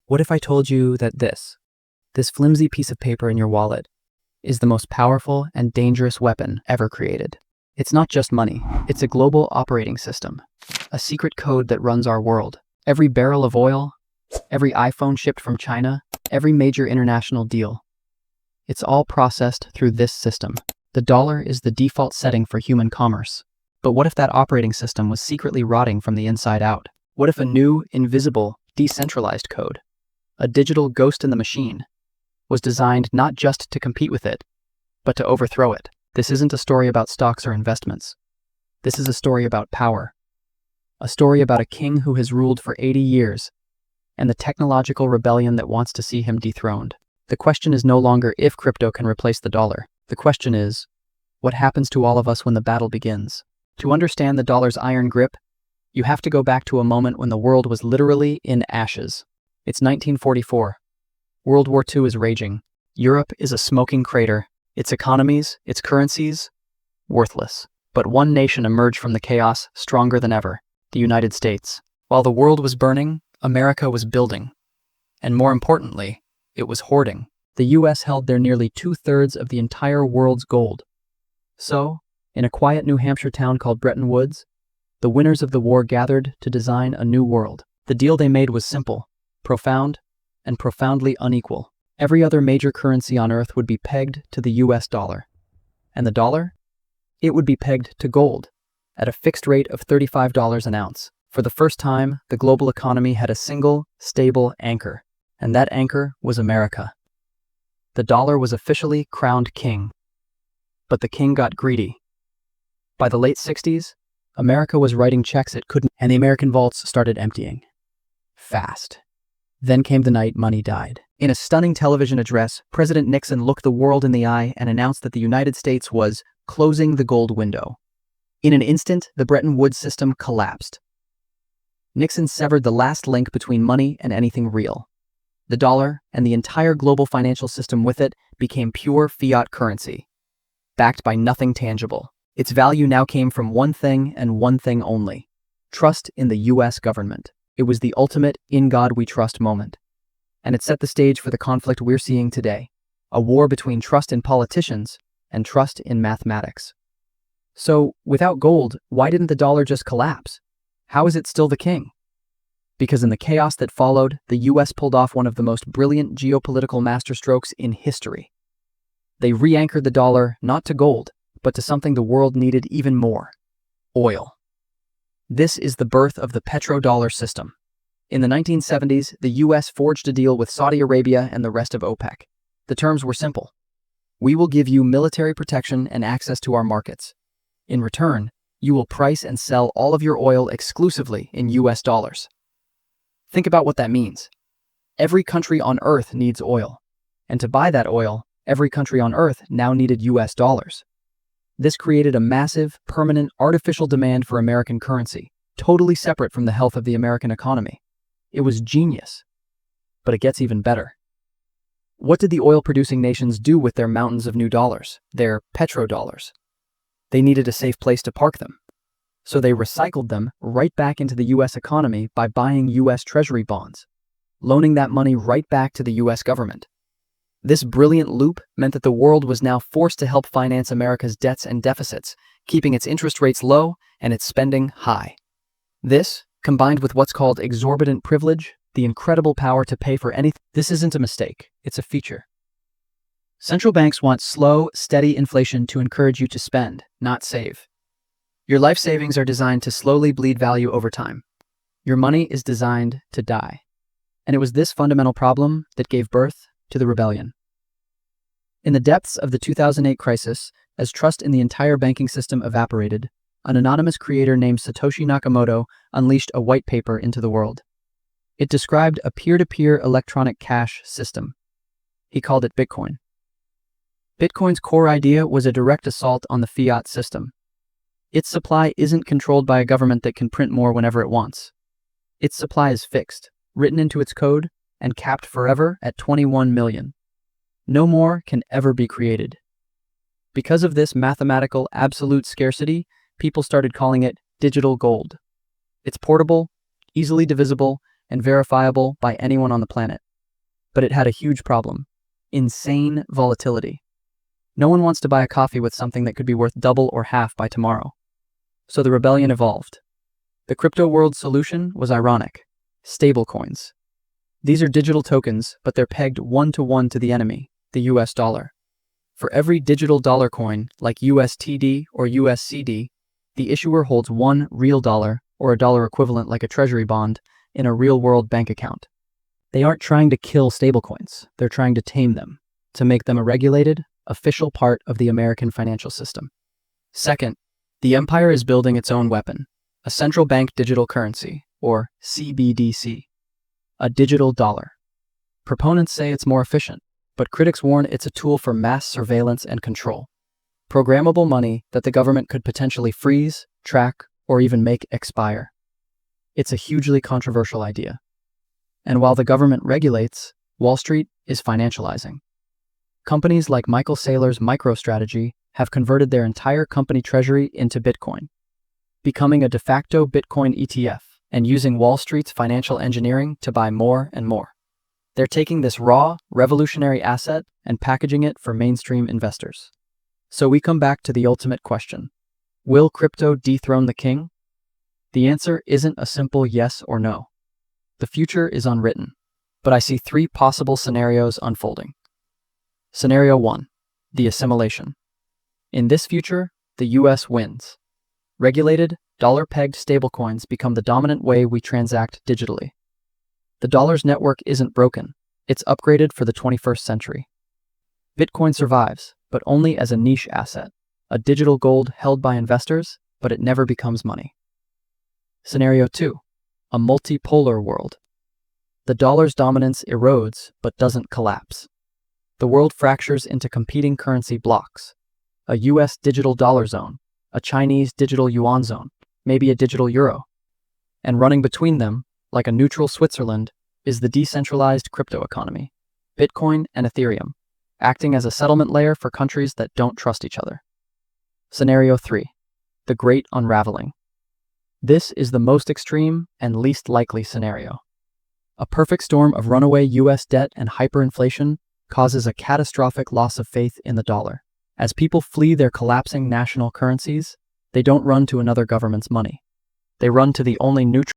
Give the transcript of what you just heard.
What if I told you that this flimsy piece of paper in your wallet, is the most powerful and dangerous weapon ever created? It's not just money, it's a global operating system, a secret code that runs our world. Every barrel of oil, every iPhone shipped from China, every major international deal. It's all processed through this system. The dollar is the default setting for human commerce. But what if that operating system was secretly rotting from the inside out? What if a new, invisible, decentralized code, a digital ghost in the machine, was designed not just to compete with it, but to overthrow it? This isn't a story about stocks or investments. This is a story about power. A story about a king who has ruled for 80 years, and the technological rebellion that wants to see him dethroned. The question is no longer if crypto can replace the dollar. The question is, what happens to all of us when the battle begins? To understand the dollar's iron grip, you have to go back to a moment when the world was literally in ashes. It's 1944. World War II is raging. Europe is a smoking crater. Its economies, its currencies, worthless. But one nation emerged from the chaos stronger than ever, the United States. While the world was burning, America was building. And more importantly, it was hoarding. The US held their nearly 2/3 of the entire world's gold. So, in a quiet New Hampshire town called Bretton Woods, the winners of the war gathered to design a new world. The deal they made was simple, profound, and profoundly unequal. Every other major currency on Earth would be pegged to the US dollar. And the dollar? It would be pegged to gold, at a fixed rate of $35 an ounce. For the first time, the global economy had a single, stable anchor, and that anchor was America. The dollar was officially crowned king. But the king got greedy. By the late 60s, America was writing checks it couldn't, and the American vaults started emptying. Fast. Then came the night money died. In a stunning television address, President Nixon looked the world in the eye and announced that the United States was closing the gold window. In an instant, the Bretton Woods system collapsed. Nixon severed the last link between money and anything real. The dollar, and the entire global financial system with it, became pure fiat currency, backed by nothing tangible. Its value now came from one thing and one thing only: trust in the US government. It was the ultimate "in God we trust" moment. And it set the stage for the conflict we're seeing today, a war between trust in politicians and trust in mathematics. So, without gold, why didn't the dollar just collapse? How is it still the king? Because in the chaos that followed, the US pulled off one of the most brilliant geopolitical masterstrokes in history. They re-anchored the dollar not to gold, but to something the world needed even more: oil. This is the birth of the petrodollar system. In the 1970s, the US forged a deal with Saudi Arabia and the rest of OPEC. The terms were simple. We will give you military protection and access to our markets. In return, you will price and sell all of your oil exclusively in US dollars. Think about what that means. Every country on Earth needs oil. And to buy that oil, every country on Earth now needed US dollars. This created a massive, permanent, artificial demand for American currency, totally separate from the health of the American economy. It was genius. But it gets even better. What did the oil-producing nations do with their mountains of new dollars, their petrodollars? They needed a safe place to park them. So they recycled them right back into the US economy by buying US Treasury bonds, loaning that money right back to the US government. This brilliant loop meant that the world was now forced to help finance America's debts and deficits, keeping its interest rates low and its spending high. This, combined with what's called exorbitant privilege, the incredible power to pay for anything, this isn't a mistake, it's a feature. Central banks want slow, steady inflation to encourage you to spend, not save. Your life savings are designed to slowly bleed value over time. Your money is designed to die. And it was this fundamental problem that gave birth to the rebellion. In the depths of the 2008 crisis, as trust in the entire banking system evaporated, an anonymous creator named Satoshi Nakamoto unleashed a white paper into the world. It described a peer-to-peer electronic cash system. He called it Bitcoin. Bitcoin's core idea was a direct assault on the fiat system. Its supply isn't controlled by a government that can print more whenever it wants. Its supply is fixed, written into its code, and capped forever at 21 million. No more can ever be created. Because of this mathematical absolute scarcity, people started calling it digital gold. It's portable, easily divisible, and verifiable by anyone on the planet. But it had a huge problem: insane volatility. No one wants to buy a coffee with something that could be worth double or half by tomorrow. So the rebellion evolved. The crypto world's solution was ironic: stablecoins. These are digital tokens, but they're pegged one-to-one to the enemy, the US dollar. For every digital dollar coin, like USTD or USCD, the issuer holds one real dollar, or a dollar equivalent like a treasury bond, in a real-world bank account. They aren't trying to kill stablecoins, they're trying to tame them, to make them a regulated, official part of the American financial system. Second, the empire is building its own weapon: a central bank digital currency, or CBDC, a digital dollar. Proponents say it's more efficient, but critics warn it's a tool for mass surveillance and control. Programmable money that the government could potentially freeze, track, or even make expire. It's a hugely controversial idea. And while the government regulates, Wall Street is financializing. Companies like Michael Saylor's MicroStrategy have converted their entire company treasury into Bitcoin, becoming a de facto Bitcoin ETF and using Wall Street's financial engineering to buy more and more. They're taking this raw, revolutionary asset and packaging it for mainstream investors. So we come back to the ultimate question: will crypto dethrone the king? The answer isn't a simple yes or no. The future is unwritten, but I see three possible scenarios unfolding. Scenario 1, the assimilation. In this future, the US wins. Regulated, dollar-pegged stablecoins become the dominant way we transact digitally. The dollar's network isn't broken, it's upgraded for the 21st century. Bitcoin survives, but only as a niche asset, a digital gold held by investors, but it never becomes money. Scenario 2, a multipolar world. The dollar's dominance erodes, but doesn't collapse. The world fractures into competing currency blocks: a US digital dollar zone, a Chinese digital yuan zone, maybe a digital euro. And running between them, like a neutral Switzerland, is the decentralized crypto economy, Bitcoin and Ethereum, acting as a settlement layer for countries that don't trust each other. Scenario 3, the Great Unraveling. This is the most extreme and least likely scenario. A perfect storm of runaway US debt and hyperinflation causes a catastrophic loss of faith in the dollar. As people flee their collapsing national currencies, they don't run to another government's money. They run to the only neutral